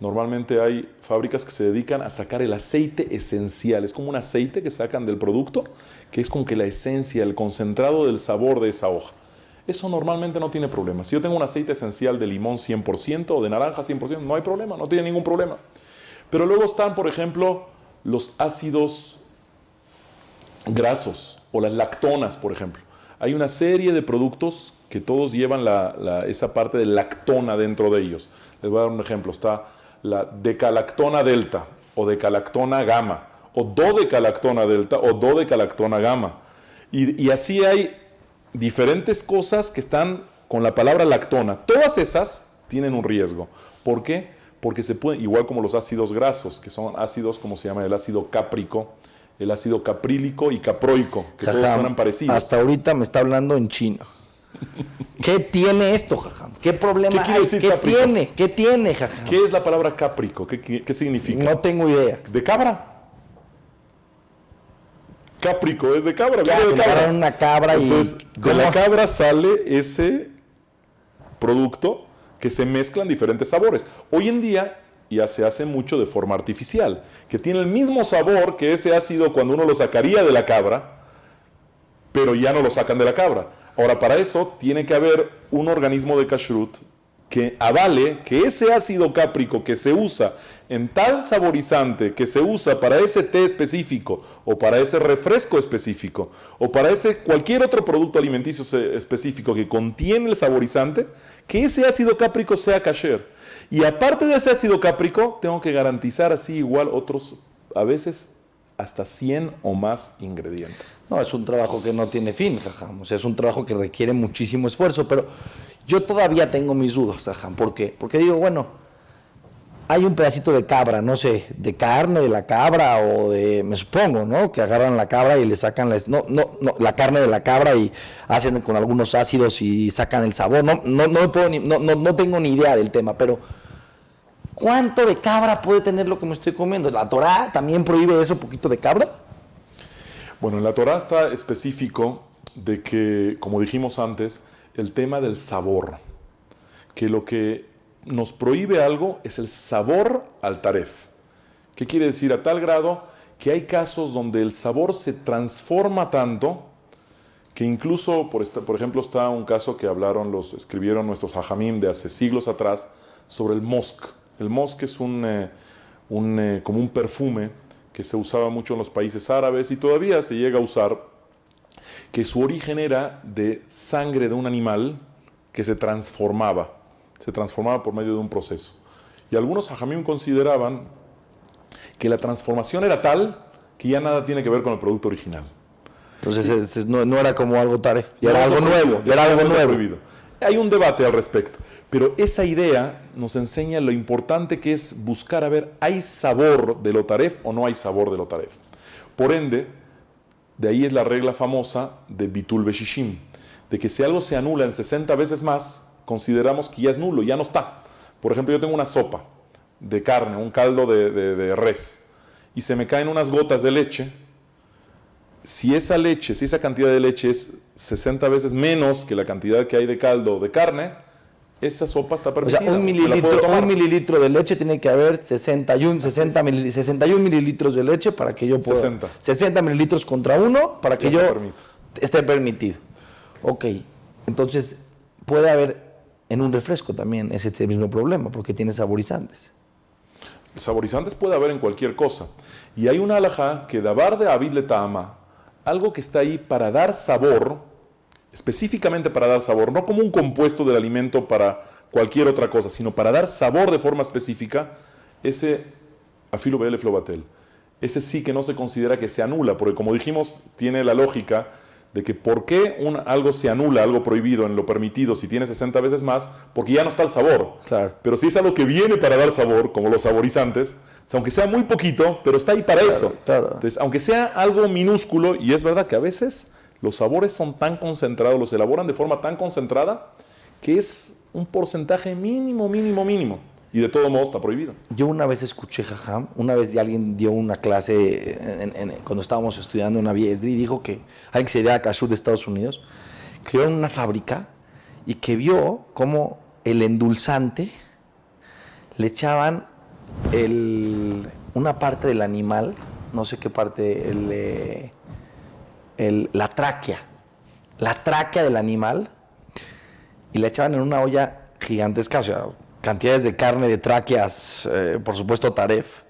normalmente hay fábricas que se dedican a sacar el aceite esencial. Es como un aceite que sacan del producto, que es como que la esencia, el concentrado del sabor de esa hoja. Eso normalmente no tiene problema. Si yo tengo un aceite esencial de limón 100% o de naranja 100%, no hay problema, no tiene ningún problema. Pero luego están, por ejemplo, los ácidos grasos o las lactonas, por ejemplo. Hay una serie de productos que todos llevan esa parte de lactona dentro de ellos. Les voy a dar un ejemplo. Está la decalactona delta o decalactona gamma o dodecalactona delta o dodecalactona gamma. Y así hay diferentes cosas que están con la palabra lactona. Todas esas tienen un riesgo. ¿Por qué? Porque se pueden, igual como los ácidos grasos, que son ácidos como se llama el ácido cáprico, el ácido caprílico y caproico, que todos suenan parecidos. Hasta ahorita me está hablando en chino. ¿Qué tiene esto, Jajam? ¿Qué problema ¿Qué quiere hay? decir ¿Qué caprico? tiene? ¿Qué tiene, Jajam? ¿Qué es la palabra cáprico? ¿Qué significa? No tengo idea. ¿De cabra? Cáprico es de cabra. Ya, viene se de cabra. agarraron una cabra. Entonces, y... de la cabra sale ese producto que se mezclan diferentes sabores. Hoy en día ya se hace mucho de forma artificial, que tiene el mismo sabor que ese ácido cuando uno lo sacaría de la cabra, pero ya no lo sacan de la cabra. Ahora, para eso tiene que haber un organismo de kashrut que avale que ese ácido cáprico que se usa en tal saborizante, que se usa para ese té específico, o para ese refresco específico, o para ese cualquier otro producto alimenticio específico que contiene el saborizante, que ese ácido cáprico sea kasher. Y aparte de ese ácido cáprico, tengo que garantizar así igual otros, a veces hasta 100 o más ingredientes. No, es un trabajo que no tiene fin, Jajam. O sea, es un trabajo que requiere muchísimo esfuerzo, pero yo todavía tengo mis dudas, Jajam. ¿Por qué? Porque digo, bueno, hay un pedacito de cabra, no sé, de carne de la cabra o de, me supongo, ¿no? Que agarran la cabra y le sacan la carne de la cabra y hacen con algunos ácidos y sacan el sabor. No tengo ni idea del tema, pero ¿cuánto de cabra puede tener lo que me estoy comiendo? ¿La Torá también prohíbe eso, poquito de cabra? Bueno, en la Torá está específico de que, como dijimos antes, el tema del sabor, que lo que nos prohíbe algo es el sabor al taref. ¿Qué quiere decir? A tal grado que hay casos donde el sabor se transforma tanto que incluso, por ejemplo, está un caso que escribieron nuestros hajamim de hace siglos atrás sobre el mosk. El mosk es como un perfume que se usaba mucho en los países árabes y todavía se llega a usar, que su origen era de sangre de un animal que se transformaba por medio de un proceso. Y algunos hajamim consideraban que la transformación era tal que ya nada tiene que ver con el producto original. Entonces no era como algo taref, ya era algo nuevo, ya era algo nuevo. Prohibido. Hay un debate al respecto, pero esa idea nos enseña lo importante que es buscar a ver, ¿hay sabor de lo taref o no hay sabor de lo taref? Por ende, de ahí es la regla famosa de Bitul Beshishim, de que si algo se anula en 60 veces más, consideramos que ya es nulo, ya no está. Por ejemplo, yo tengo una sopa de carne, un caldo de res, y se me caen unas gotas de leche. Si esa cantidad de leche es 60 veces menos que la cantidad que hay de caldo de carne, esa sopa está permitida. O sea, un mililitro de leche tiene que haber 61 mililitros de leche para que yo pueda... 60. 60 mililitros contra uno para Sí, que se yo... permite. esté permitido. Ok, entonces puede haber en un refresco también ese mismo problema, porque tiene saborizantes. Saborizantes puede haber en cualquier cosa. Y hay una halajá que davar de avid le ta'ama, algo que está ahí para dar sabor, específicamente para dar sabor, no como un compuesto del alimento para cualquier otra cosa, sino para dar sabor de forma específica, ese afilo be'elef lo batel. Ese sí que no se considera que se anula, porque como dijimos, tiene la lógica de que por qué algo se anula, algo prohibido en lo permitido, si tiene 60 veces más, porque ya no está el sabor. Claro. Pero si es algo que viene para dar sabor, como los saborizantes, o sea, aunque sea muy poquito, pero está ahí para eso. Claro. Entonces, aunque sea algo minúsculo, y es verdad que a veces los sabores son tan concentrados, los elaboran de forma tan concentrada, que es un porcentaje mínimo. Y de todo modo está prohibido. Yo una vez escuché, jajam, una vez alguien dio una clase cuando estábamos estudiando en una Esdri y dijo que alguien que se llama Kashrut de Estados Unidos creó una fábrica y que vio cómo el endulzante le echaban una parte del animal, no sé qué parte, la tráquea del animal, y la echaban en una olla gigantesca, o sea, cantidades de carne, de tráqueas, por supuesto taref,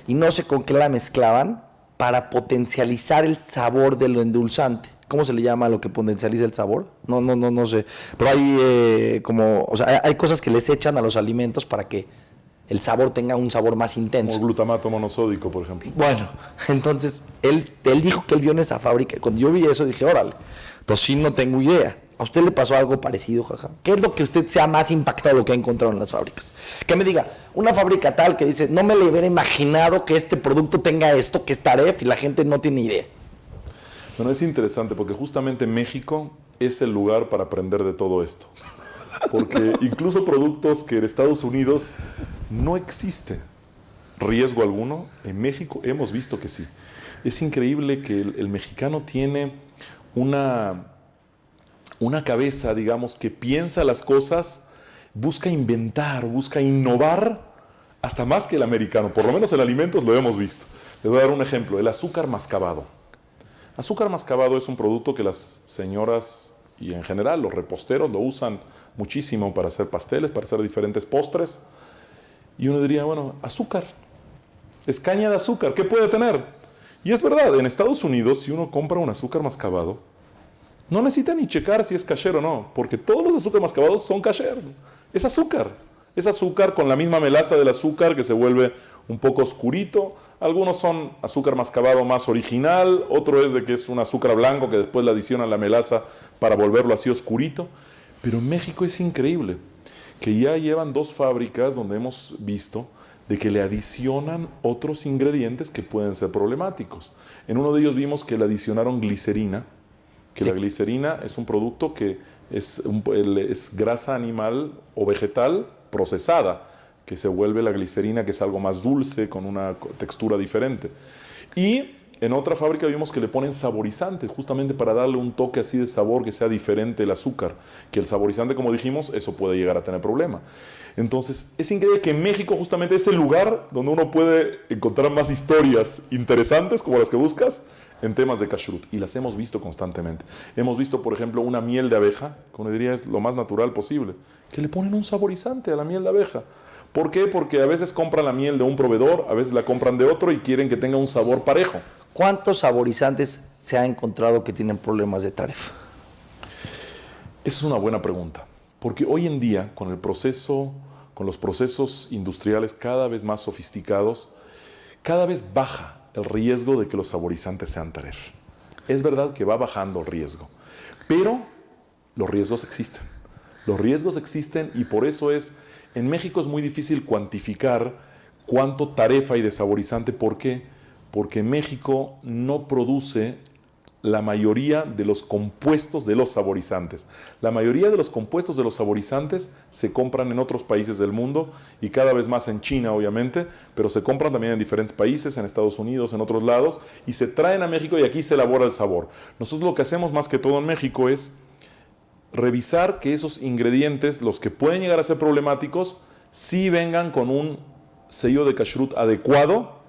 y no sé con qué la mezclaban para potencializar el sabor de lo endulzante. ¿Cómo se le llama a lo que potencializa el sabor? No sé. Pero hay hay cosas que les echan a los alimentos para que el sabor tenga un sabor más intenso. Como glutamato monosódico, por ejemplo. Bueno, entonces él dijo que él vio en esa fábrica. Cuando yo vi eso dije, órale, entonces sí no tengo idea. ¿A usted le pasó algo parecido, jaja? ¿Qué es lo que usted sea más impactado de lo que ha encontrado en las fábricas? Que me diga, una fábrica tal que dice, no me le hubiera imaginado que este producto tenga esto, que es taref, y la gente no tiene idea. Bueno, es interesante porque justamente México es el lugar para aprender de todo esto. Porque incluso productos que en Estados Unidos no existe riesgo alguno, en México hemos visto que sí. Es increíble que el mexicano tiene una cabeza, digamos, que piensa las cosas, busca inventar, busca innovar, hasta más que el americano. Por lo menos en alimentos lo hemos visto. Les voy a dar un ejemplo, el azúcar mascabado. Azúcar mascabado es un producto que las señoras y en general los reposteros lo usan muchísimo para hacer pasteles, para hacer diferentes postres. Y uno diría, bueno, azúcar, es caña de azúcar, ¿qué puede tener? Y es verdad, en Estados Unidos, si uno compra un azúcar mascabado, no necesita ni checar si es kasher o no, porque todos los azúcares mascabados son kasher. Es azúcar. Es azúcar con la misma melaza del azúcar que se vuelve un poco oscurito. Algunos son azúcar mascabado más original, otro es de que es un azúcar blanco que después le adicionan la melaza para volverlo así oscurito. Pero en México es increíble que ya llevan 2 fábricas donde hemos visto de que le adicionan otros ingredientes que pueden ser problemáticos. En uno de ellos vimos que le adicionaron glicerina, que la glicerina es un producto que es grasa animal o vegetal procesada, que se vuelve la glicerina, que es algo más dulce, con una textura diferente. Y en otra fábrica vimos que le ponen saborizante, justamente para darle un toque así de sabor que sea diferente el azúcar, que el saborizante, como dijimos, eso puede llegar a tener problema. Entonces, es increíble que en México justamente es el lugar donde uno puede encontrar más historias interesantes, como las que buscas, en temas de kashrut, y las hemos visto constantemente. Hemos visto, por ejemplo, una miel de abeja, que uno diría es lo más natural posible, que le ponen un saborizante a la miel de abeja. ¿Por qué? Porque a veces compran la miel de un proveedor, a veces la compran de otro y quieren que tenga un sabor parejo. ¿Cuántos saborizantes se ha encontrado que tienen problemas de taref? Esa es una buena pregunta, porque hoy en día, con los procesos industriales cada vez más sofisticados, cada vez baja el riesgo de que los saborizantes sean taref. Es verdad que va bajando el riesgo, pero los riesgos existen. Los riesgos existen y por eso en México es muy difícil cuantificar cuánto taref hay de saborizante. ¿Por qué? Porque México no produce la mayoría de los compuestos de los saborizantes. La mayoría de los compuestos de los saborizantes se compran en otros países del mundo y cada vez más en China, obviamente, pero se compran también en diferentes países, en Estados Unidos, en otros lados, y se traen a México y aquí se elabora el sabor. Nosotros lo que hacemos más que todo en México es revisar que esos ingredientes, los que pueden llegar a ser problemáticos, sí vengan con un sello de kashrut adecuado,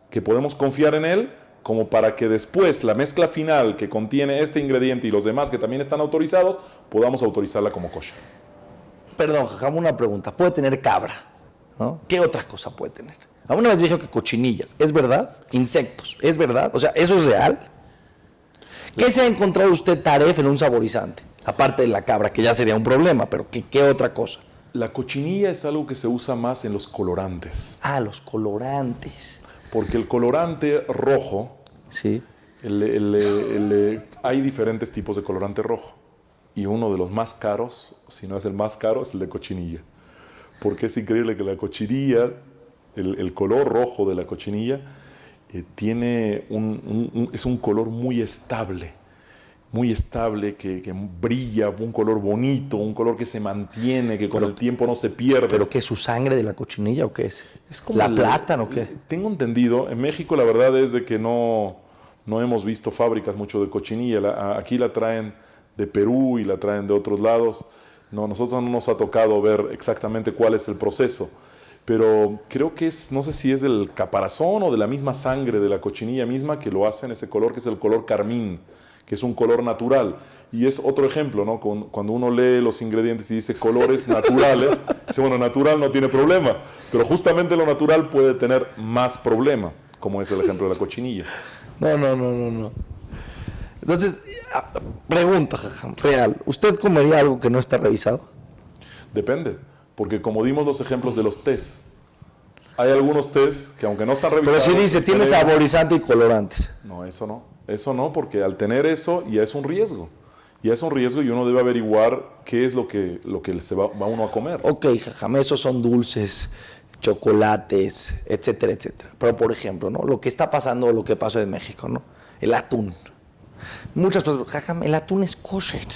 que podemos confiar en él, como para que después la mezcla final que contiene este ingrediente y los demás que también están autorizados, podamos autorizarla como kosher. Perdón, Jajam, una pregunta. Puede tener cabra, ¿no? ¿Qué otra cosa puede tener? Alguna vez me dijeron que cochinillas. ¿Es verdad? Insectos. ¿Es verdad? O sea, ¿eso es real? ¿Qué se ha encontrado usted taref en un saborizante? Aparte de la cabra, que ya sería un problema, pero ¿qué otra cosa? La cochinilla es algo que se usa más en los colorantes. Ah, los colorantes. Porque el colorante rojo, Sí. hay diferentes tipos de colorante rojo. Y uno de los más caros, si no es el más caro, es el de cochinilla. Porque es increíble que la cochinilla, el color rojo de la cochinilla, tiene es un color muy estable, que brilla, un color bonito, un color que se mantiene, que con el tiempo no se pierde. ¿Pero qué es su sangre de la cochinilla o qué es? Es como ¿La aplastan o qué? Tengo entendido, en México la verdad es de que no hemos visto fábricas mucho de cochinilla. Aquí la traen de Perú y la traen de otros lados. No, nosotros no nos ha tocado ver exactamente cuál es el proceso. Pero creo que no sé si es del caparazón o de la misma sangre de la cochinilla misma que lo hacen ese color, que es el color carmín, que es un color natural. Y es otro ejemplo, ¿no? Cuando uno lee los ingredientes y dice colores naturales, dice, bueno, natural no tiene problema, pero justamente lo natural puede tener más problema, como es el ejemplo de la cochinilla. No. Entonces, pregunta, Jajam, real. ¿Usted comería algo que no está revisado? Depende, porque como dimos los ejemplos de los tés, hay algunos tés que aunque no están revisados... Pero si dice, tiene saborizante y colorantes. No, eso no. Eso no, porque al tener eso ya es un riesgo. Ya es un riesgo y uno debe averiguar qué es lo que se va uno a comer. Ok, Jajam, esos son dulces, chocolates, etcétera, etcétera. Pero, por ejemplo, ¿no? Lo que está pasando, lo que pasó en México, ¿no? El atún. Muchas personas, Jajam, el atún es kosher.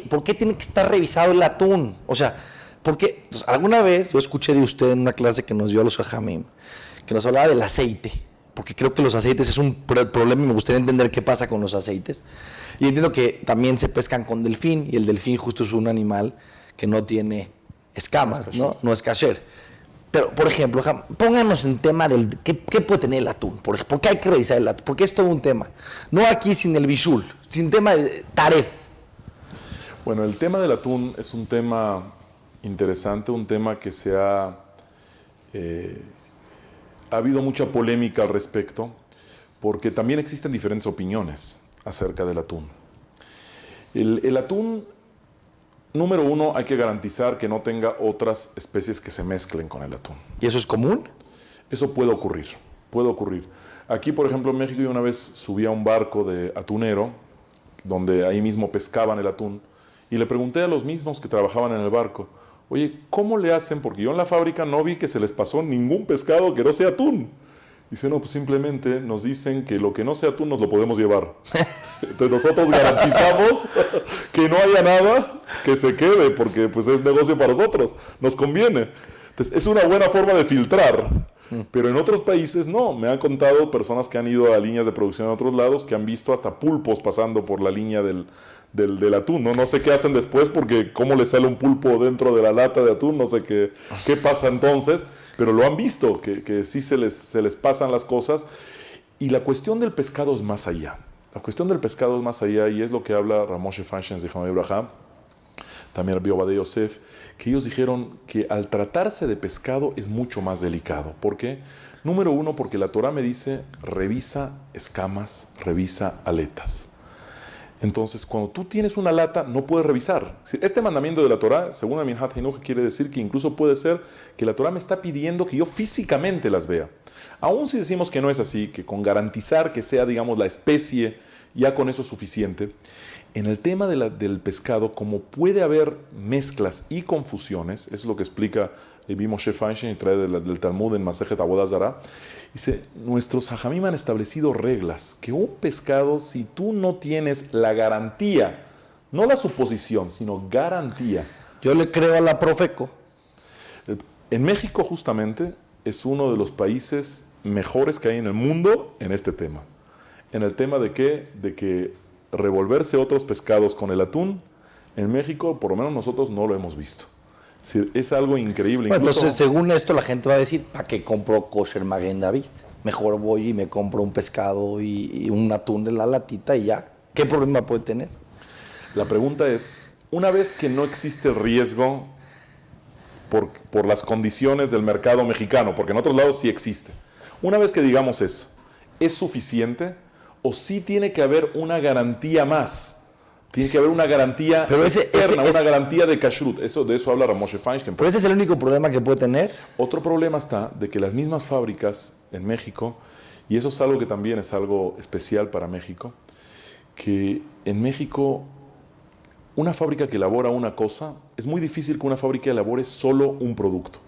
¿Por qué tiene que estar revisado el atún? O sea, porque pues, alguna vez yo escuché de usted en una clase que nos dio a los Jajamim, que nos hablaba del aceite. Porque creo que los aceites es un problema y me gustaría entender qué pasa con los aceites. Y entiendo que también se pescan con delfín, y el delfín justo es un animal que no tiene escamas, ¿no? No es kasher. Pero, por ejemplo, pónganos en tema del ¿qué puede tener el atún? ¿Por qué hay que revisar el atún? Porque es todo un tema. No aquí sin el bishul, sin tema de taref. Bueno, el tema del atún es un tema interesante, un tema que ha habido mucha polémica al respecto, porque también existen diferentes opiniones acerca del atún. El atún, número uno, hay que garantizar que no tenga otras especies que se mezclen con el atún. ¿Y eso es común? Eso puede ocurrir, puede ocurrir. Aquí, por ejemplo, en México, yo una vez subí a un barco de atunero, donde ahí mismo pescaban el atún, y le pregunté a los mismos que trabajaban en el barco, oye, ¿cómo le hacen? Porque yo en la fábrica no vi que se les pasó ningún pescado que no sea atún. Dice, no, pues simplemente nos dicen que lo que no sea atún nos lo podemos llevar. Entonces nosotros garantizamos que no haya nada que se quede, porque pues es negocio para nosotros, nos conviene. Entonces es una buena forma de filtrar. Pero en otros países no. Me han contado personas que han ido a líneas de producción en otros lados que han visto hasta pulpos pasando por la línea del atún, ¿no? No sé qué hacen después porque cómo les sale un pulpo dentro de la lata de atún, no sé qué pasa entonces, pero lo han visto, que sí se les pasan las cosas. Y la cuestión del pescado es más allá. La cuestión del pescado es más allá y es lo que habla Ramoshe Feinstein de Hamay Abraham, también Rabbi Obadiah Yosef, que ellos dijeron que al tratarse de pescado es mucho más delicado. ¿Por qué? Número uno, porque la Torah me dice, revisa escamas, revisa aletas. Entonces, cuando tú tienes una lata, no puedes revisar. Este mandamiento de la Torah, según el Minhat Hinuch, quiere decir que incluso puede ser que la Torah me está pidiendo que yo físicamente las vea. Aún si decimos que no es así, que con garantizar que sea, digamos, la especie, ya con eso es suficiente. En el tema del pescado, como puede haber mezclas y confusiones, eso es lo que explica Rabbi Moshe Feinstein y trae del Talmud en Masejet Avodah Zarah. Dice, nuestros hajamim han establecido reglas, que un pescado, si tú no tienes la garantía, no la suposición, sino garantía. Yo le creo a la Profeco. En México, justamente, es uno de los países mejores que hay en el mundo en este tema. En el tema de que revolverse otros pescados con el atún, en México, por lo menos nosotros no lo hemos visto. Es algo increíble. Bueno, incluso, entonces, según esto, la gente va a decir, ¿para qué compró Kosher Magen David? Mejor voy y me compro un pescado y un atún de la latita y ya. ¿Qué problema puede tener? La pregunta es, una vez que no existe el riesgo por las condiciones del mercado mexicano, porque en otros lados sí existe, una vez que digamos eso, ¿es suficiente o sí tiene que haber una garantía más? Tiene que haber una garantía externa, una garantía de kashrut. De eso habla Moshe Feinstein. Pero ese es el único problema que puede tener. Otro problema está de que las mismas fábricas en México, y eso es algo que también es algo especial para México, que en México una fábrica que elabora una cosa, es muy difícil que una fábrica elabore solo un producto.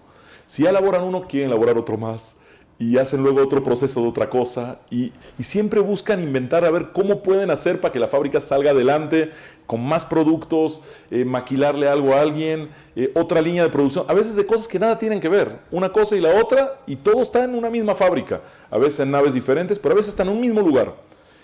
Si ya elaboran uno, quieren elaborar otro más. Y hacen luego otro proceso de otra cosa y siempre buscan inventar a ver cómo pueden hacer para que la fábrica salga adelante con más productos, maquilarle algo a alguien, otra línea de producción, a veces de cosas que nada tienen que ver, una cosa y la otra, y todo está en una misma fábrica, a veces en naves diferentes, pero a veces están en un mismo lugar.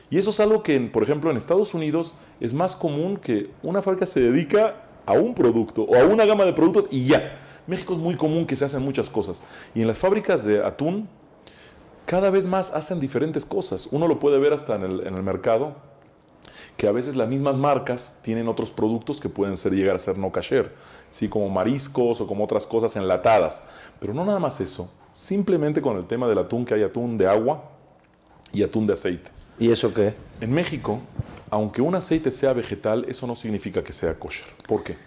Y eso es algo que, por ejemplo, en Estados Unidos es más común que una fábrica se dedica a un producto o a una gama de productos y ya. México es muy común que se hacen muchas cosas. Y en las fábricas de atún, cada vez más hacen diferentes cosas. Uno lo puede ver hasta en el mercado, que a veces las mismas marcas tienen otros productos que pueden llegar a ser no kasher, ¿sí? Como mariscos o como otras cosas enlatadas. Pero no nada más eso, simplemente con el tema del atún, que hay atún de agua y atún de aceite. ¿Y eso qué? En México, aunque un aceite sea vegetal, eso no significa que sea kosher. ¿Por qué?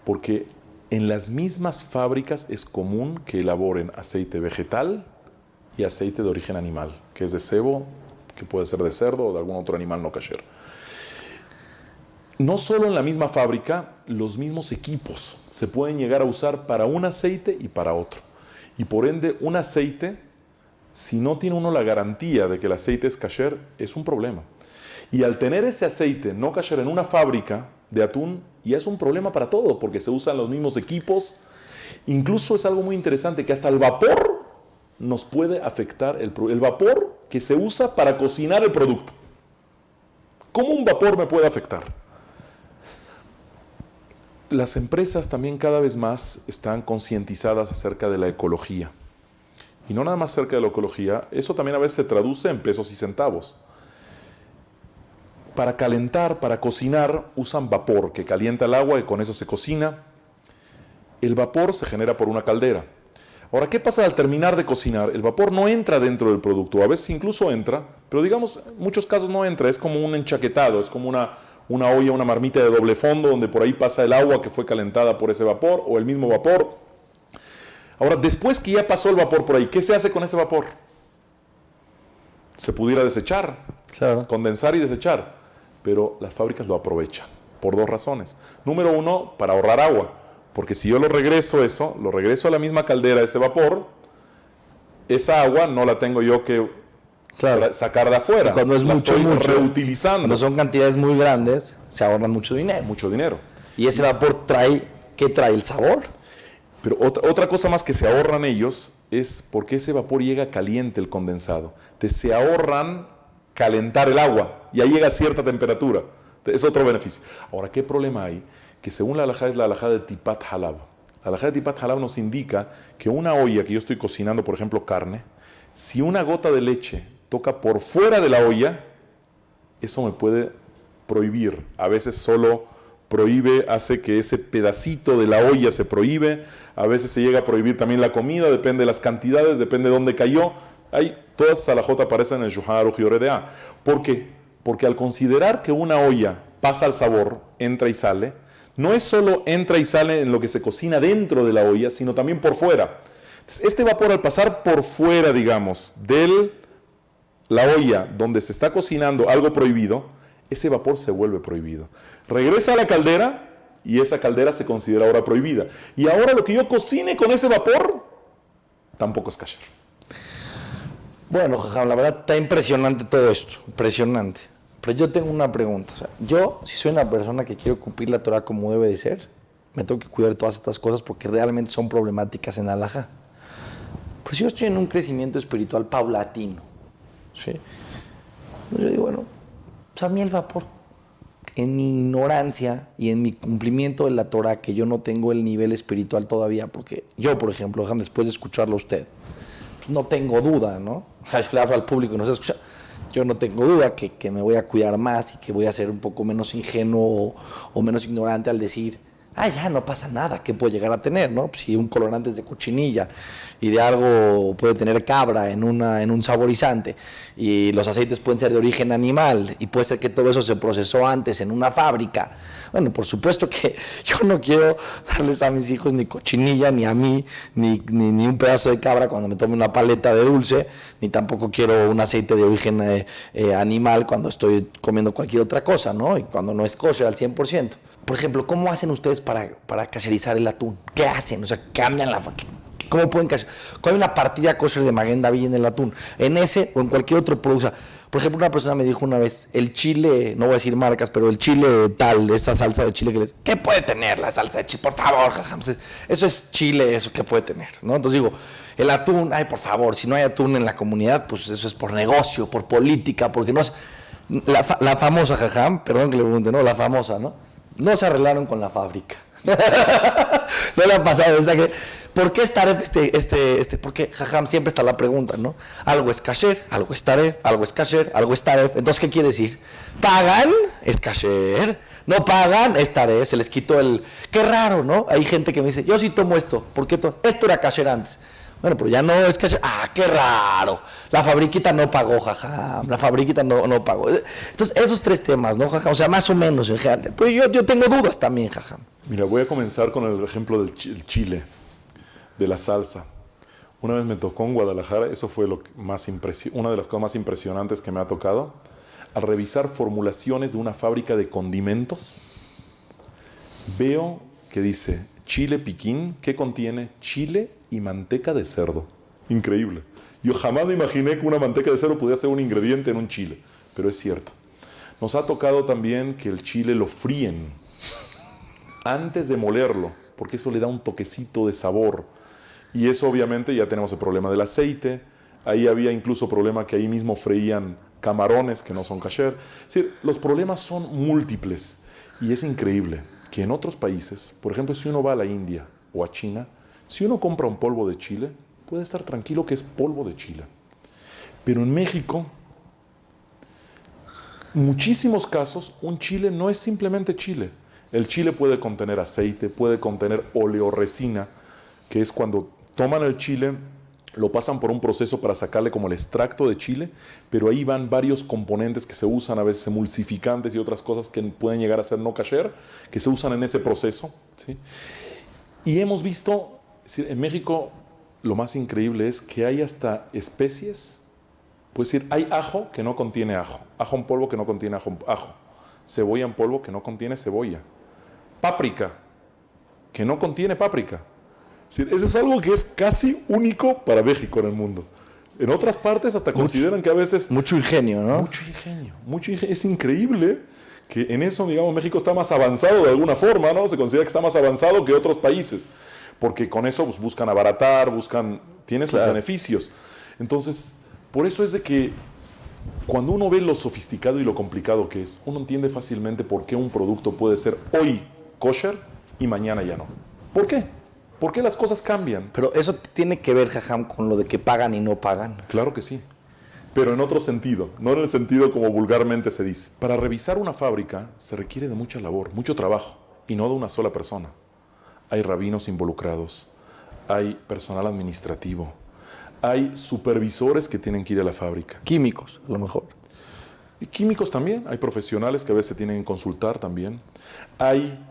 Porque en las mismas fábricas es común que elaboren aceite vegetal y aceite de origen animal, que es de cebo, que puede ser de cerdo o de algún otro animal no kasher. No solo en la misma fábrica, los mismos equipos se pueden llegar a usar para un aceite y para otro. Y por ende, un aceite, si no tiene uno la garantía de que el aceite es kasher, es un problema. Y al tener ese aceite no kasher en una fábrica de atún, ya es un problema para todo, porque se usan los mismos equipos. Incluso es algo muy interesante que hasta el vapor nos puede afectar el vapor que se usa para cocinar el producto. ¿Cómo un vapor me puede afectar? Las empresas también cada vez más están concientizadas acerca de la ecología. Y no nada más acerca de la ecología, eso también a veces se traduce en pesos y centavos. Para calentar, para cocinar, usan vapor que calienta el agua y con eso se cocina. El vapor se genera por una caldera. Ahora, ¿qué pasa al terminar de cocinar? El vapor no entra dentro del producto, a veces incluso entra, pero digamos, en muchos casos no entra, es como un enchaquetado, es como una olla, una marmita de doble fondo, donde por ahí pasa el agua que fue calentada por ese vapor, o el mismo vapor. Ahora, después que ya pasó el vapor por ahí, ¿qué se hace con ese vapor? Se pudiera desechar, Claro. condensar y desechar, pero las fábricas lo aprovechan, por dos razones. Número uno, para ahorrar agua. Porque si yo lo regreso a la misma caldera, ese vapor, esa agua no la tengo yo que sacar de afuera. Y cuando es la mucho, estoy mucho, reutilizando. cuando son cantidades muy grandes, se ahorran mucho dinero. Mucho dinero. Y ese vapor ¿qué trae? El sabor. Pero otra cosa más que se ahorran ellos es porque ese vapor llega caliente, el condensado. Entonces se ahorran calentar el agua, y ahí llega a cierta temperatura. Es otro beneficio. Ahora, ¿qué problema hay? Que según la halajá es la halajá de Tipat Halab. La halajá de Tipat Halab nos indica que una olla que yo estoy cocinando, por ejemplo, carne, si una gota de leche toca por fuera de la olla, eso me puede prohibir. A veces solo prohíbe, hace que ese pedacito de la olla se prohíbe. A veces se llega a prohibir también la comida, depende de las cantidades, depende de dónde cayó. Todas esas halajot aparecen en el Shulchan Aruch y Yoreh De'ah. ¿Por qué? Porque al considerar que una olla pasa al sabor, entra y sale, no es solo entra y sale en lo que se cocina dentro de la olla, sino también por fuera. Entonces, este vapor al pasar por fuera, digamos, de la olla donde se está cocinando algo prohibido, ese vapor se vuelve prohibido. Regresa a la caldera y esa caldera se considera ahora prohibida. Y ahora lo que yo cocine con ese vapor tampoco es kasher. Bueno, Jajam, la verdad está impresionante todo esto, impresionante. Pero yo tengo una pregunta. O sea, yo, si soy una persona que quiero cumplir la Torah como debe de ser, me tengo que cuidar de todas estas cosas porque realmente son problemáticas en halajá. Pues yo estoy en un crecimiento espiritual paulatino. ¿Sí? Yo digo, bueno, pues a mí el vapor, en mi ignorancia y en mi cumplimiento de la Torah, que yo no tengo el nivel espiritual todavía, porque yo, por ejemplo, después de escucharlo a usted, pues no tengo duda, ¿no? Yo le hablo al público y nos escucha. Yo no tengo duda que me voy a cuidar más y que voy a ser un poco menos ingenuo o menos ignorante al decir, ya no pasa nada, ¿qué puede llegar a tener, no? Pues si un colorante es de cochinilla y de algo puede tener cabra en un saborizante y los aceites pueden ser de origen animal y puede ser que todo eso se procesó antes en una fábrica. Bueno, por supuesto que yo no quiero darles a mis hijos ni cochinilla, ni a mí, ni un pedazo de cabra cuando me tome una paleta de dulce, ni tampoco quiero un aceite de origen animal cuando estoy comiendo cualquier otra cosa, ¿no? Y cuando no es kosher al 100%. Por ejemplo, ¿cómo hacen ustedes para kasherizar el atún? ¿Qué hacen? O sea, cambian la... ¿Cómo pueden kasher? ¿Cuál es una partida kosher de Maguen David en el atún? En ese o en cualquier otro producto. Por ejemplo, una persona me dijo una vez, el chile, no voy a decir marcas, pero el chile tal, esa salsa de chile, ¿qué puede tener la salsa de chile? Por favor, jajam, eso es chile, eso qué puede tener, ¿no? Entonces digo, el atún, por favor, si no hay atún en la comunidad, pues eso es por negocio, por política, porque no es... La famosa, jajam, perdón que le pregunte, ¿no? La famosa, ¿no? No se arreglaron con la fábrica. No le ha pasado. O sea que, ¿por qué es taref porque, jajam, siempre está la pregunta, ¿no? Algo es kasher, algo es taref, algo es kasher, algo es taref. Entonces, ¿qué quiere decir? Pagan, es kasher. No pagan, es taref. Se les quitó el... Qué raro, ¿no? Hay gente que me dice, yo sí tomo esto. ¿Por qué esto era kasher antes? Bueno, pero ya no es que... qué raro. La fabriquita no pagó, jajam. La fabriquita no pagó. Entonces, esos tres temas, ¿no, jajam? O sea, más o menos en general. Pero yo tengo dudas también, jajam. Mira, voy a comenzar con el ejemplo del chile, de la salsa. Una vez me tocó en Guadalajara, eso fue una de las cosas más impresionantes que me ha tocado, al revisar formulaciones de una fábrica de condimentos, veo que dice chile piquín, que contiene chile y manteca de cerdo. Increíble. Yo jamás me imaginé que una manteca de cerdo pudiera ser un ingrediente en un chile, pero es cierto. Nos ha tocado también que el chile lo fríen antes de molerlo, porque eso le da un toquecito de sabor. Y eso obviamente ya tenemos el problema del aceite. Ahí había incluso problema que ahí mismo freían camarones que no son kasher. Es decir, los problemas son múltiples y es increíble que en otros países, por ejemplo, si uno va a la India o a China, si uno compra un polvo de chile, puede estar tranquilo que es polvo de chile. Pero en México, en muchísimos casos, un chile no es simplemente chile. El chile puede contener aceite, puede contener oleoresina, que es cuando toman el chile, lo pasan por un proceso para sacarle como el extracto de chile, pero ahí van varios componentes que se usan, a veces emulsificantes y otras cosas que pueden llegar a ser no kasher, que se usan en ese proceso, ¿sí? Y hemos visto, en México, lo más increíble es que hay hasta especies, pues decir, hay ajo que no contiene ajo en polvo que no contiene ajo, cebolla en polvo que no contiene cebolla, páprica que no contiene páprica. Eso es algo que es casi único para México en el mundo. En otras partes hasta consideran que a veces... Mucho ingenio, ¿no? Mucho ingenio. Es increíble que en eso, digamos, México está más avanzado de alguna forma, ¿no? Se considera que está más avanzado que otros países, porque con eso pues, buscan abaratar, tiene sus beneficios. Entonces, por eso es de que cuando uno ve lo sofisticado y lo complicado que es, uno entiende fácilmente por qué un producto puede ser hoy kosher y mañana ya no. ¿Por qué? ¿Por qué las cosas cambian? Pero eso tiene que ver, jajam, con lo de que pagan y no pagan. Claro que sí, pero en otro sentido, no en el sentido como vulgarmente se dice. Para revisar una fábrica se requiere de mucha labor, mucho trabajo, y no de una sola persona. Hay rabinos involucrados, hay personal administrativo, hay supervisores que tienen que ir a la fábrica. Químicos, a lo mejor. Y químicos también, hay profesionales que a veces tienen que consultar también. Hay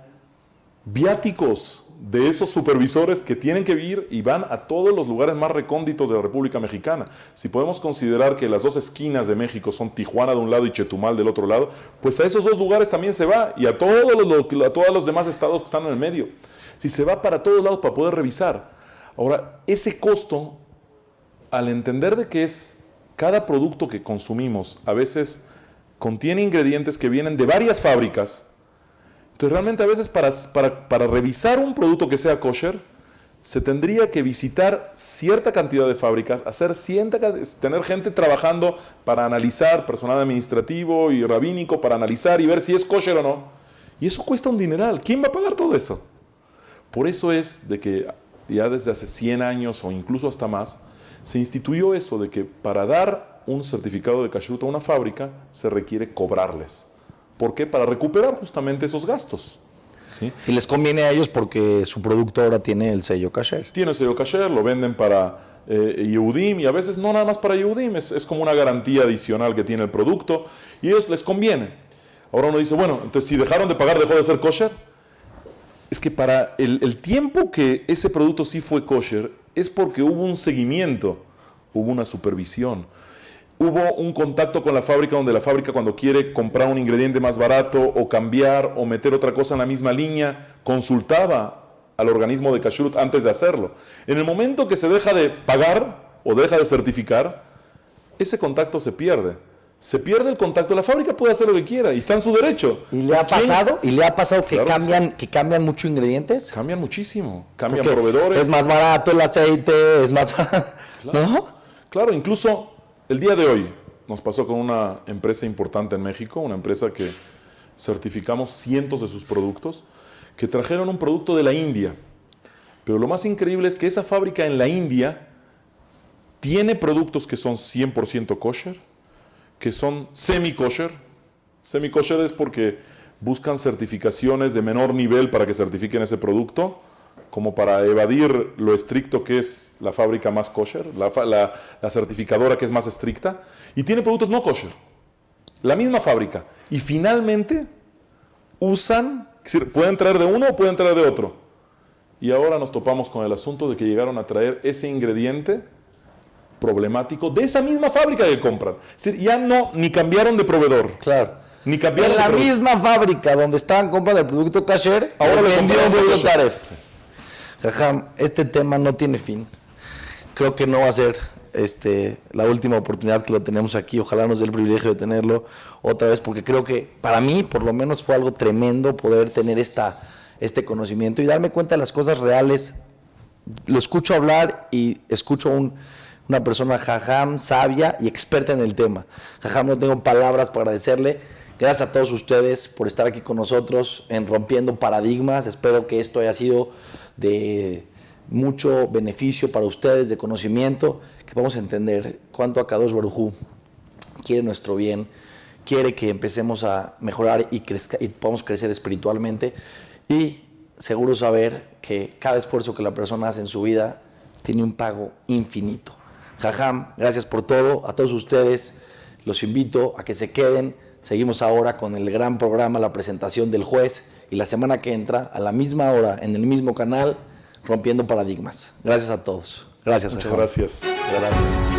viáticos de esos supervisores que tienen que ir y van a todos los lugares más recónditos de la República Mexicana. Si podemos considerar que las dos esquinas de México son Tijuana de un lado y Chetumal del otro lado, pues a esos dos lugares también se va y a todos los demás estados que están en el medio. Si se va para todos lados para poder revisar. Ahora, ese costo, al entender de que es cada producto que consumimos, a veces contiene ingredientes que vienen de varias fábricas. Entonces realmente a veces para revisar un producto que sea kosher, se tendría que visitar cierta cantidad de fábricas, tener gente trabajando para analizar, personal administrativo y rabínico para analizar y ver si es kosher o no. Y eso cuesta un dineral. ¿Quién va a pagar todo eso? Por eso es de que ya desde hace 100 años o incluso hasta más, se instituyó eso de que para dar un certificado de kashrut a una fábrica se requiere cobrarles. ¿Por qué? Para recuperar justamente esos gastos. ¿Sí? Y les conviene a ellos porque su producto ahora tiene el sello kasher. Tiene sello kasher, lo venden para Yehudim y a veces no nada más para Yehudim, es como una garantía adicional que tiene el producto y a ellos les conviene. Ahora uno dice, bueno, entonces si dejaron de pagar, ¿dejó de ser kosher? Es que para el tiempo que ese producto sí fue kosher es porque hubo un seguimiento, hubo una supervisión. Hubo un contacto con la fábrica donde la fábrica cuando quiere comprar un ingrediente más barato o cambiar o meter otra cosa en la misma línea, consultaba al organismo de kashrut antes de hacerlo. En el momento que se deja de pagar o deja de certificar, ese contacto se pierde. Se pierde el contacto, la fábrica puede hacer lo que quiera y está en su derecho. ¿Y le ha pasado? ¿Y le ha pasado que Claro que cambian mucho ingredientes? Cambian muchísimo, cambian Porque proveedores. es más barato el aceite, es más barato, ¿no? Claro, incluso el día de hoy nos pasó con una empresa importante en México, una empresa que certificamos cientos de sus productos, que trajeron un producto de la India. Pero lo más increíble es que esa fábrica en la India tiene productos que son 100% kosher, que son semi-kosher. Semi-kosher es porque buscan certificaciones de menor nivel para que certifiquen ese producto, como para evadir lo estricto que es la fábrica más kosher, la certificadora que es más estricta, y tiene productos no kosher, la misma fábrica, y finalmente usan, es decir, pueden traer de uno o pueden traer de otro, y ahora nos topamos con el asunto de que llegaron a traer ese ingrediente problemático de esa misma fábrica que compran, es decir, ya no, ni cambiaron de proveedor, Claro. ni cambiaron En de la proveedor. misma fábrica donde estaban comprando el producto kasher, Ahora les le vendió compraron un producto kosher. taref. Sí. Jajam, este tema no tiene fin. Creo que no va a ser la última oportunidad que lo tenemos aquí. Ojalá nos dé el privilegio de tenerlo otra vez, porque creo que para mí, por lo menos, fue algo tremendo poder tener este conocimiento y darme cuenta de las cosas reales. Lo escucho hablar y escucho una persona jajam, sabia y experta en el tema. Jajam, no tengo palabras para agradecerle. Gracias a todos ustedes por estar aquí con nosotros en Rompiendo Paradigmas. Espero que esto haya sido de mucho beneficio para ustedes, de conocimiento, que podamos entender cuánto Akadosh Baruj Hu quiere nuestro bien, quiere que empecemos a mejorar y podamos crecer espiritualmente y seguro saber que cada esfuerzo que la persona hace en su vida tiene un pago infinito. Jajam, gracias por todo. A todos ustedes los invito a que se queden. Seguimos ahora con el gran programa, la presentación del juez, y la semana que entra, a la misma hora, en el mismo canal, Rompiendo Paradigmas. Gracias a todos. Gracias, Muchas Jajam. gracias.